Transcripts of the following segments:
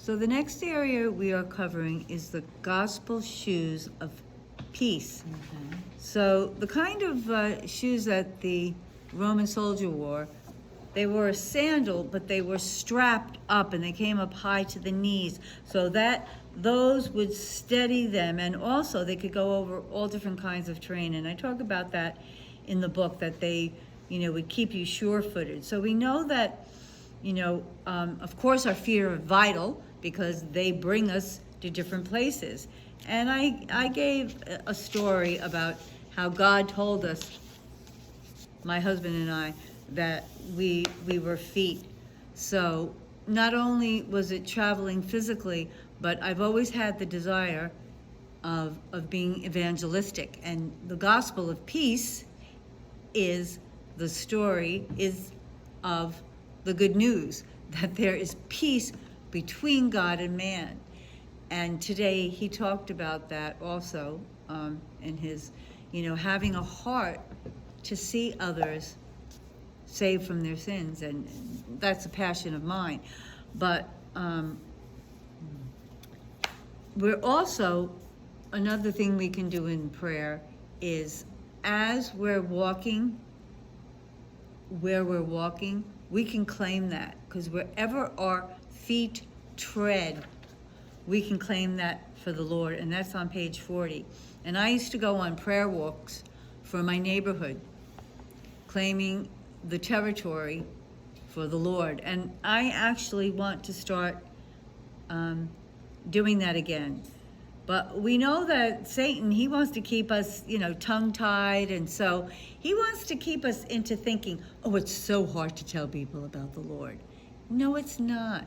So the next area we are covering is the gospel shoes of peace. So the kind of shoes that the Roman soldier wore, they wore a sandal, but they were strapped up and they came up high to the knees, so that those would steady them, and also they could go over all different kinds of terrain. And I talk about that in the book, that they, would keep you sure-footed. So we know that, of course our feet are vital because they bring us to different places. And I gave a story about how God told us, my husband and I, that we were feet. So not only was it traveling physically, but I've always had the desire of being evangelistic. And the gospel of peace is the story of the good news, that there is peace between God and man. And today he talked about that also in his, having a heart to see others saved from their sins, and that's a passion of mine. But we're also, another thing we can do in prayer is, as we're walking, where we're walking, we can claim that, because wherever our feet tread, we can claim that for the Lord, and that's on page 40. And I used to go on prayer walks for my neighborhood, claiming the territory for the Lord. And I actually want to start doing that again. But we know that Satan, he wants to keep us, tongue-tied, and so he wants to keep us into thinking, oh, it's so hard to tell people about the Lord. No, it's not.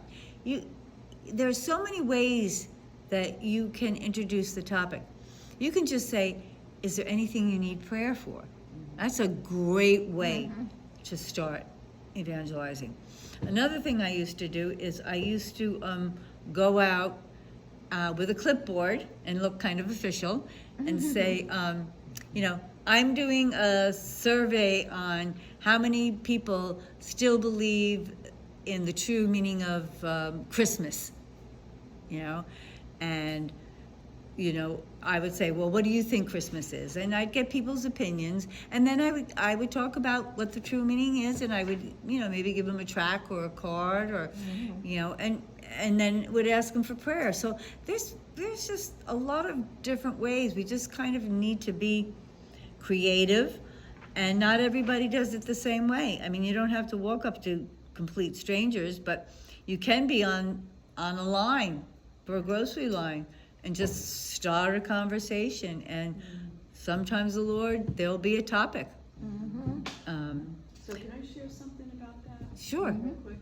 There's so many ways that you can introduce the topic. You can just say, is there anything you need prayer for? That's a great way to start evangelizing. Another thing I used to do is I used to go out with a clipboard and look kind of official and say, I'm doing a survey on how many people still believe in the true meaning of Christmas, and I would say, well, what do you think Christmas is? And I'd get people's opinions, and then I would talk about what the true meaning is, and I would, maybe give them a tract or a card, or, and then would ask them for prayer. So there's just a lot of different ways. We just kind of need to be creative, and not everybody does it the same way. I mean, you don't have to walk up to complete strangers, but you can be on a line, for a grocery line, and just start a conversation. And sometimes the Lord, there'll be a topic. So can I share something about that? Sure. Real quick.